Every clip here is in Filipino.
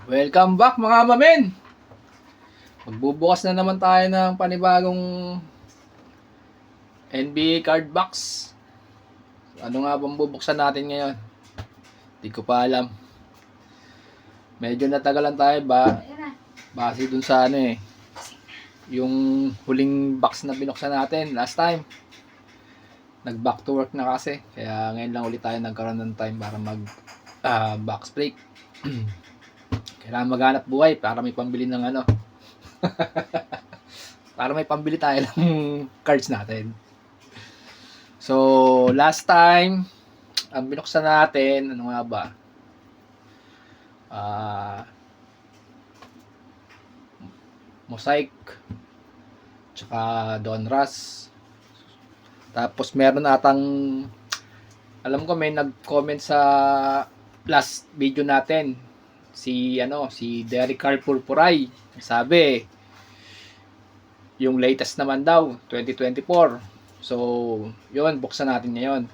Welcome back mga mamen! Magbubukas na naman tayo ng panibagong NBA card box. Ano nga bang bubuksan natin ngayon? Hindi ko pa alam. Medyo natagalan tayo ba? Base dun sa yung huling box na binuksan natin last time. Nag back to work na kasi. Kaya ngayon lang ulit tayo nagkaroon ng time para mag box break. Kailangan maghanap buhay para may pambili ng para may pambili tayo ng cards natin. So, last time, ang binuksan natin, ano nga ba? Mosaic, tsaka Donruss. Tapos meron atang, alam ko may nag-comment sa last video natin, si Derek Carl Purpuray. Sabi, yung latest naman daw, 2024. So, yun, buksan natin ngayon.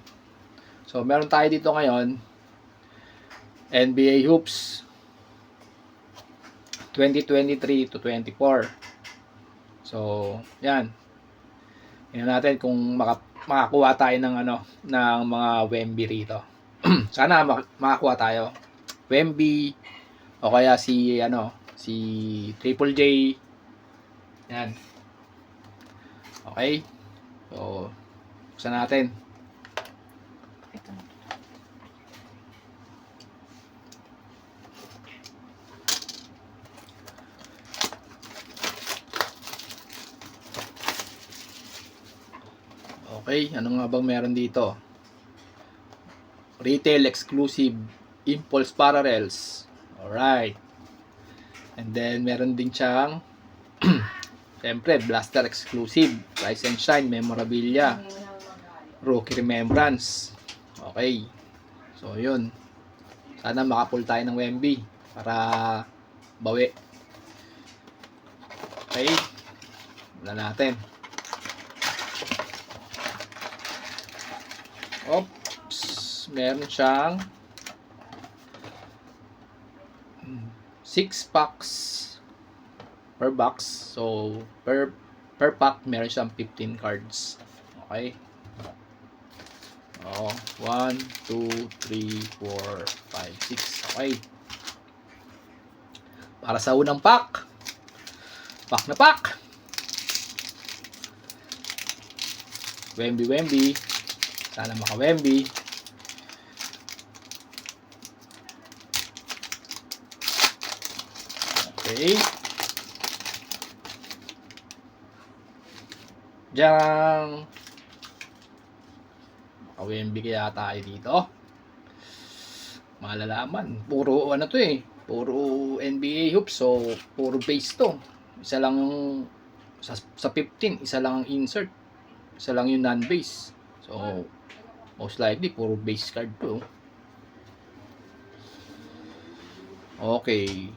So, meron tayo dito ngayon, NBA Hoops 2023 to 24. So, yan. Tingnan natin kung makakuha tayo ng ng mga Wemby rito. Sana makakuha tayo. Wemby o kaya si Triple J. Yan. Okay? So, buksan natin. Okay, ano nga bang meron dito? Retail exclusive impulse parallels. Alright. And then meron din siyang siyempre blaster exclusive Rise and Shine memorabilia rookie remembrance. Okay. So yun. Sana makapull tayo ng Wemby para bawi. Okay. Wala natin. Oops, meron siyang 6 packs per box. So, per pack meron siyang 15 cards. Okay? Oh, 1, 2, 3, 4, 5, 6. Okay. Para sa unang pack. Pack na pack. Wemby. Sana maka-Wemby. Okay. Diyan. Maka-Wemby kaya tayo dito. Malalaman. Puro Puro NBA hoops. So, puro base to. Isa lang yung sa 15, isa lang ang insert. Isa lang yung non-base. So, most likely, puro base card to. Okay.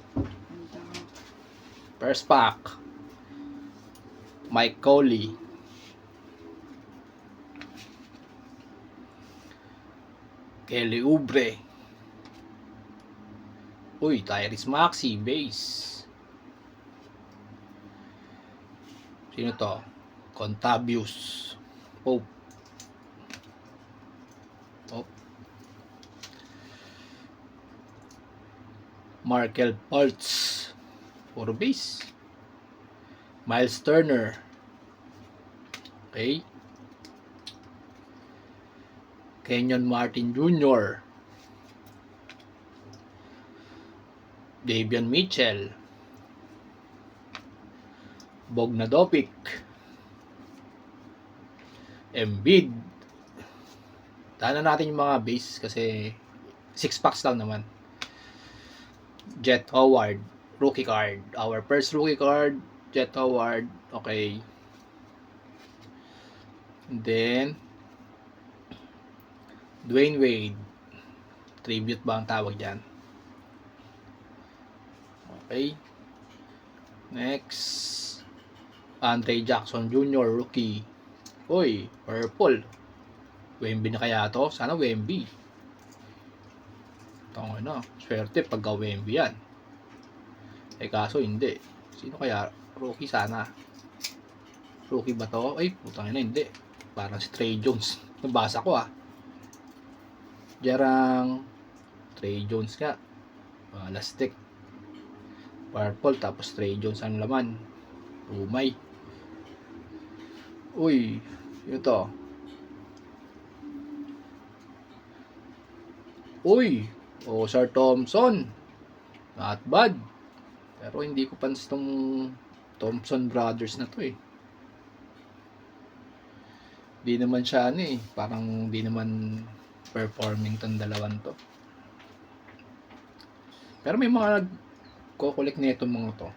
First pack. Mike Conley. Kelly Oubre. Uy, Tyrese Maxey, base. Sino to? Contavious Pope. Markel Fultz, puro base. Miles Turner. Okay. Kenyon Martin Jr. Davion Mitchell. Bogdanovic. Embiid. Daanan natin yung mga base kasi 6 packs lang naman. Jet Howard, rookie card. Our first rookie card, Jet Howard. Okay. And then Dwayne Wade. Tribute ba ang tawag dyan? Okay. Next, Andre Jackson Jr. rookie. Uy, purple. Wemby na kaya to? Sana Wemby. Swerte pagka Wemby yan. Eh kaso hindi. Sino kaya? Rookie sana. Rookie ba to? Ay, putang ina, hindi. Parang si Trey Jones. Nabasa ko Jarang Trey Jones nga. Lastik. Purple tapos Trey Jones ang laman. Umay. Uy, ito. Uy, Sir Thompson. Not bad. Pero hindi ko pans tong Thompson Brothers na to eh. Di naman siya parang di naman performing tong dalawan to. Pero may mga nagko-collect nito mga to.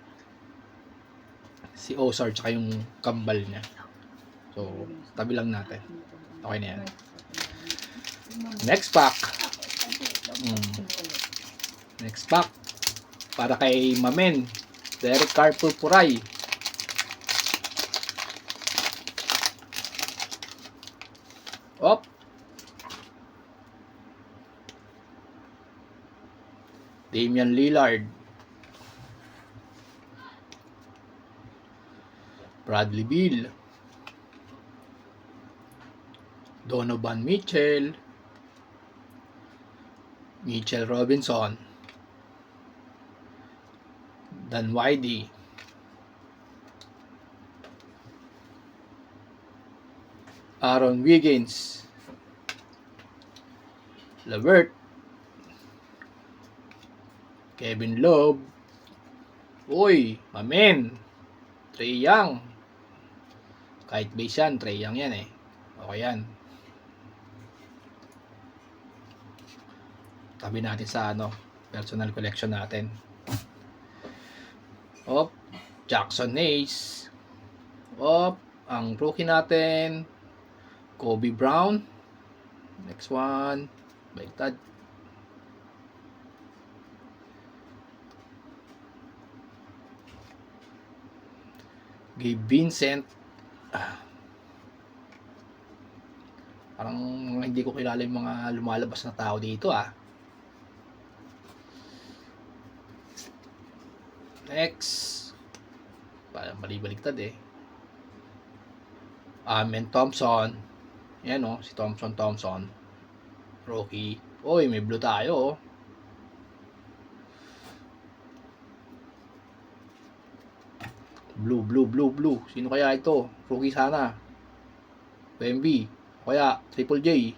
Si Ozar tsaka yung kambal niya. So, tabi lang natin. Okay na yan. Next pack. Next pack. Para kay Mamen. Derek Carr Purpuray. Op. Damian Lillard. Bradley Beal. Donovan Mitchell. Mitchell Robinson. Dan Whitey. Aaron Wiggins. LeVert. Kevin Love. Uy, Mamen. Trae Young. Kahit base yan, Trae Young yan eh. Okay yan. Tabi natin sa personal collection natin. Op, Jackson Hayes. Op, ang rookie natin, Kobe Brown. Next one, baliktad. Gabe Vincent. Parang hindi ko kilala yung mga lumalabas na tao dito Next. Parang baliktad eh. Amen Thompson. Yan si Thompson. Rookie. Oy, may blue tayo Blue. Sino kaya ito? Rookie sana. Wemby. Kaya Triple J.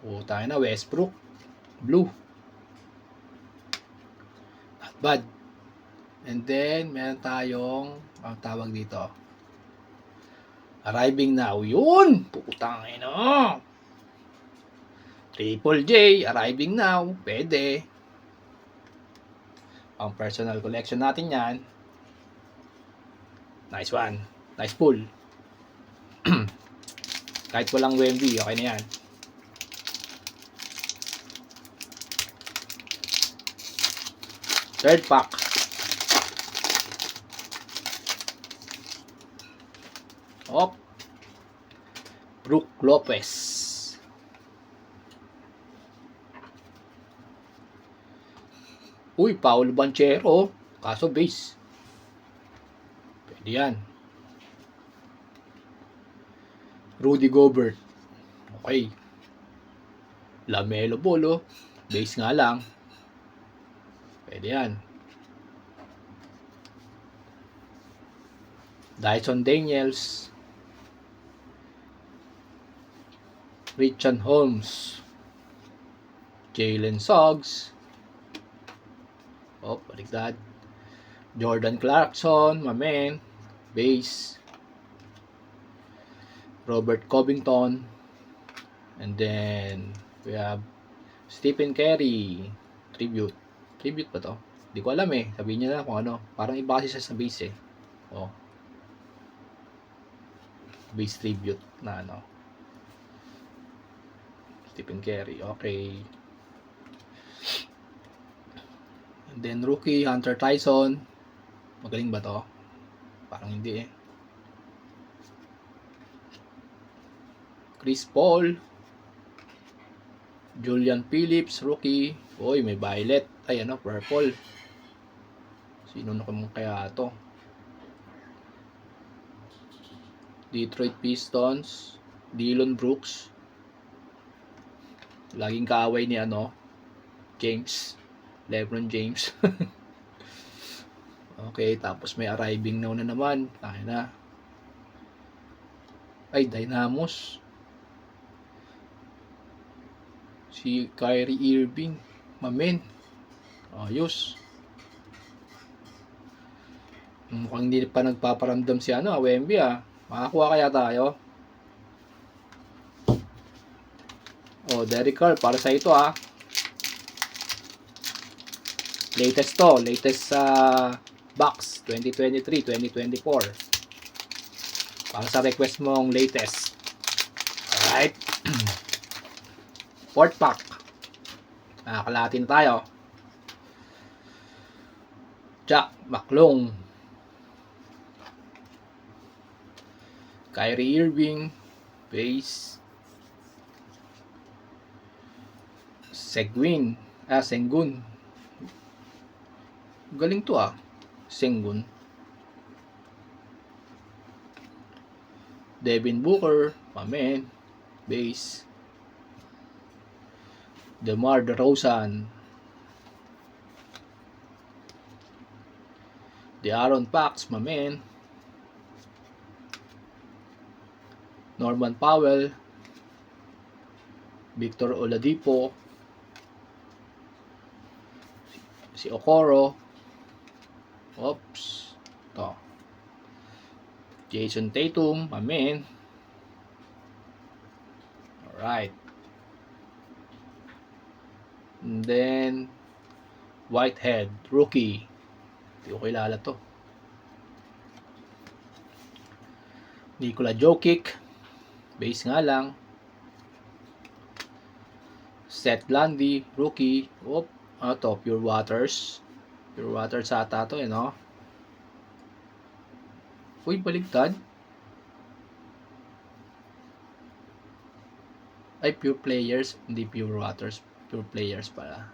Tayo na Westbrook. Blue. Not bad. And then meron tayong ang tawag dito. Arriving now. Yun! Putang ina. Triple J. Arriving now. Pwede. Ang personal collection natin yan. Nice one. Nice pull. Kahit walang Wemby, okay na yan. Third pack. Op. Brook Lopez. Uy, Paolo Banchero. Kaso base. Pwede yan. Rudy Gobert. Okay. Lamelo Ball base nga lang. Pwede yan. Dyson Daniels. Richard Holmes. Jalen Suggs. Baliktad. Jordan Clarkson, Mamen. Base. Robert Covington. And then we have Stephen Curry. Tribute. Tribute ba to? Hindi ko alam Sabihin niya na kung ano. Parang iba kasi siya sa base Base tribute na Stephen Curry. Okay. And then rookie Hunter Tyson. Magaling ba to? Parang hindi Chris Paul. Julian Phillips, rookie. May violet. Ay, ano, purple. Sino na kaya to? Detroit Pistons. Dillon Brooks. Laging kaaway ni ano, James. LeBron James. Okay, tapos may arriving now na naman. Tayo na. Ay, Dynamos. Si Kyrie Irving. Mamen. Ayos. Mukhang hindi pa nagpaparamdam si ano, Wemby ah. Makakuha kaya tayo? Oh, Derek Carr, para sa ito ah. Latest to, latest sa box 2023-2024. Para sa request mong latest. Alright. Fourth pack. Nakakalahati na tayo. Jack McClung. Kyrie Irving. Base. Sengun. Galing to ah. Sengun. Devin Booker. Mamen. Base. DeMar DeRozan. De'Aaron Fox. Mamen. Norman Powell. Victor Oladipo. Si Okoro. Oops. To. Jason Tatum. Mamen. Alright. And then Whitehead. Rookie. Hindi ko kilala to. Nikola Jokic. Base nga lang. Seth Lundy. Rookie. Oop. Ano to? Pure Waters. Pure Waters ata to no? Uy, baligtad. Ay, Pure Players. Hindi Pure Waters. Pure Players pala.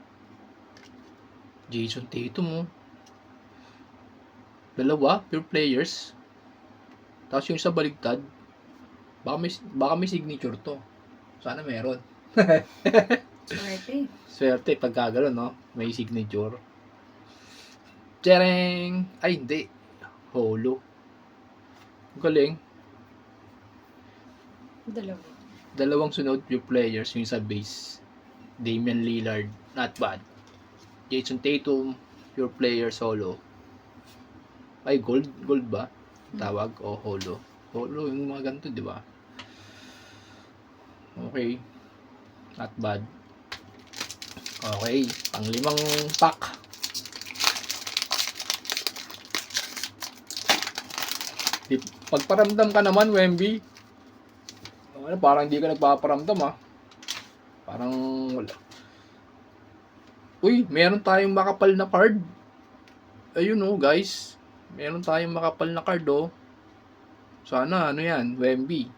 Jason Tatum Dalawa, Pure Players. Tapos yung isa baligtad. Baka may signature to. Sana meron. Swerte. Swerte pagka gano'n, no? May signature. Tsereng! Ay, hindi. Holo. Galing. Dalawang sunod Pure Players. Yung sa base. Damian Lillard. Not bad. Jason Tatum. Pure Player solo. Ay, gold ba? Tawag o holo. Holo yung mga ganito, di ba? Okay. Not bad. Okay, pang-limang pack. Pagparamdam ka naman, Wemby. Parang hindi ka nagpaparamdam ah. Parang wala. Uy, meron tayong makapal na card. Ayun guys. Meron tayong makapal na card Sana ano yan, Wemby.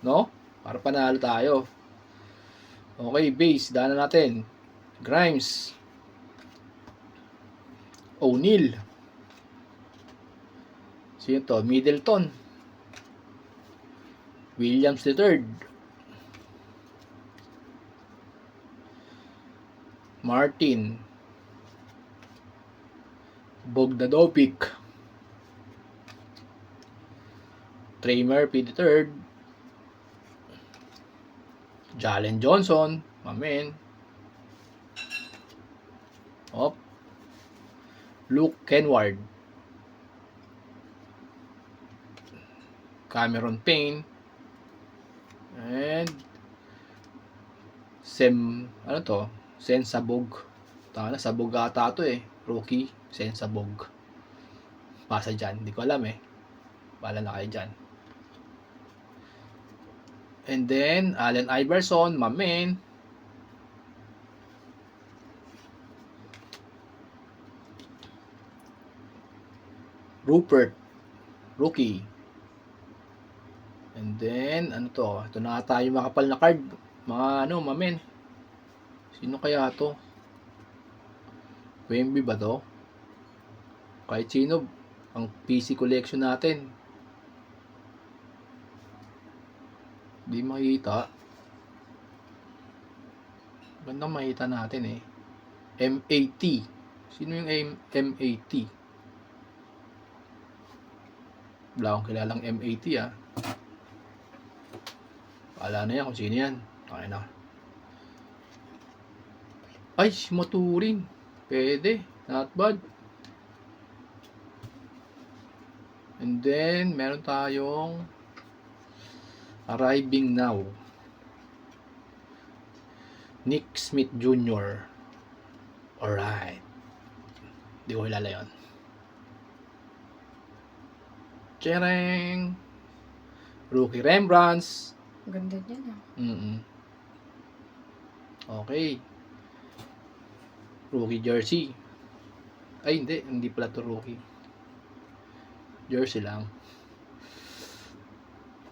No? Para panalo tayo. Okay, base. Daanan natin. Grimes. O'Neal. Sino to? Middleton. Williams III. Martin. Bogdanovic. Trey Murphy III. Jalen Johnson, Mamen. Luke Kenward. Cameron Payne. And Sen Sabog. Tama na, Sabog ata to Rookie, Sen Sabog. Pasa dyan, hindi ko alam Bala na kayo dyan. And then, Allen Iverson, Mamen. Rupert, Rookie. And then, ano to? Ito na tayo makapal na card. Mga Mamen. Sino kaya to? Wemby ba to? Kahit sino, ang PC collection natin. Di makita. Gandang makita natin eh. MAT. Sino yung MAT? Wala akong kilalang MAT ah. Wala na yan kung sino yan. Okay na. Ay, si Maturin. Pwede. Not bad. And then, meron tayong Arriving Now. Nick Smith Jr. Alright. Di ko kilala yun. Chereng! Rookie Rembrandts. Ganda niya na. Okay. Rookie jersey. Ay, hindi pala to rookie. Jersey lang.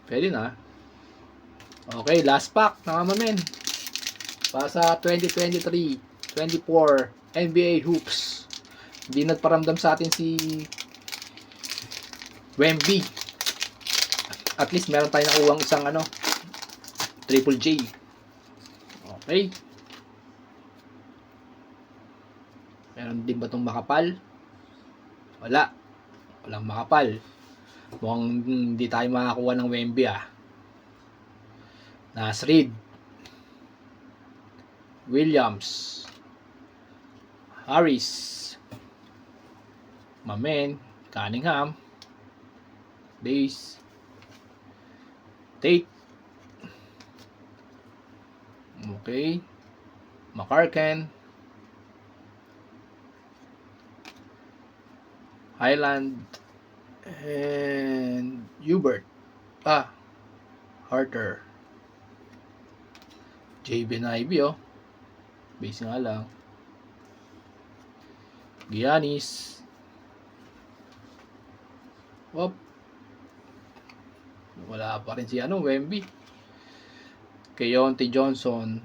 Pwede na. Okay, last pack na mamen. Para sa 2023-24 NBA Hoops. Hindi nagparamdam sa atin si Wemby. At least meron tayong nakuhang isang Triple J. Okay. Meron din ba itong makapal? Wala. Walang makapal. Mukhang hindi tayo makakuha ng Wemby ah. Nasrid. Williams. Harris. Mamen. Cunningham. Days. Tate. Okay. McCarken. Highland. And Hubert. Harter. JB Ivy base nga lang. Giannis. Wala pa rin si Wemby. Keontae Johnson.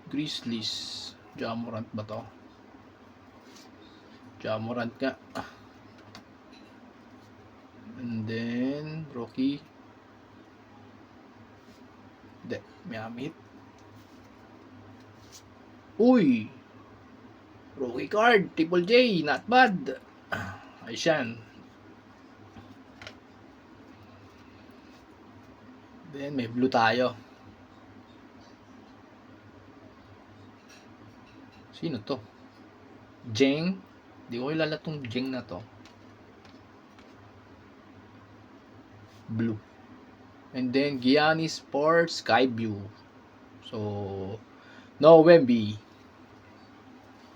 Grizzlies. Ja Morant ba to? Ja Morant nga. And then rookie. Miami Heat. Uy! Rookie card. Triple J. Not bad. Ayos yan. Then may blue tayo. Sino to? Jeng. Di ko kilala tong Jeng na to. Blue. And then Giannis for Skyview. So no Wemby.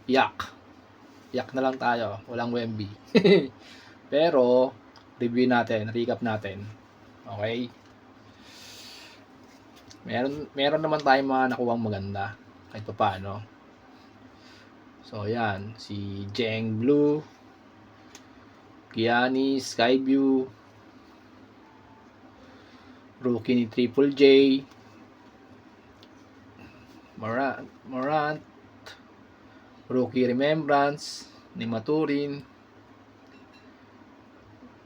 Yak na lang tayo. Walang Wemby. Pero review natin, recap natin. Okay? Meron naman tayong mga nakuhang maganda kahit pa paano. So yan, si Jeng Blue, Giannis Skyview, rookie ni Triple J, Morant, rookie Remembrance ni Maturin,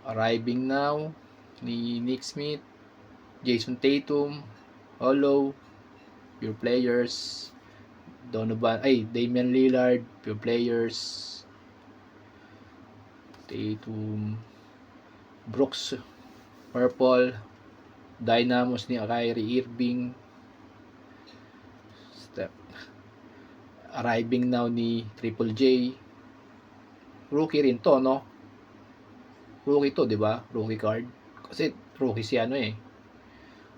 Arriving Now ni Nick Smith, Jason Tatum, Holo, Pure Players, Damian Lillard, Pure Players, Tatum, Brooks, Purple, Dynamos ni Kyrie Irving, Arriving Now ni Triple J, rookie rin to, no? Rookie to, di ba? Rookie card. Kasi rookie si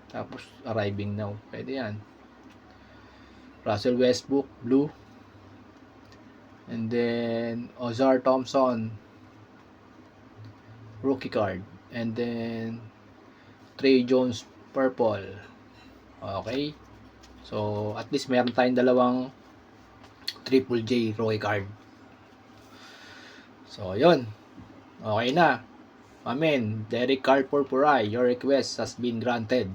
Tapos Arriving Now. Pwede yan. Russell Westbrook, blue. And then Ozar Thompson, rookie card. And then Trey Jones, purple. Okay. So at least meron tayong dalawang Triple J rookie card. So yun. Okay na. Amen. Derek Carr Purpurai, your request has been granted.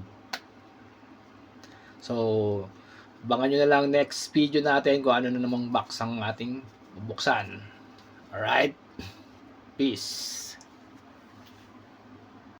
So Abangan nyo na lang next video natin kung ano na namang box ang ating bubuksan. Alright? Peace.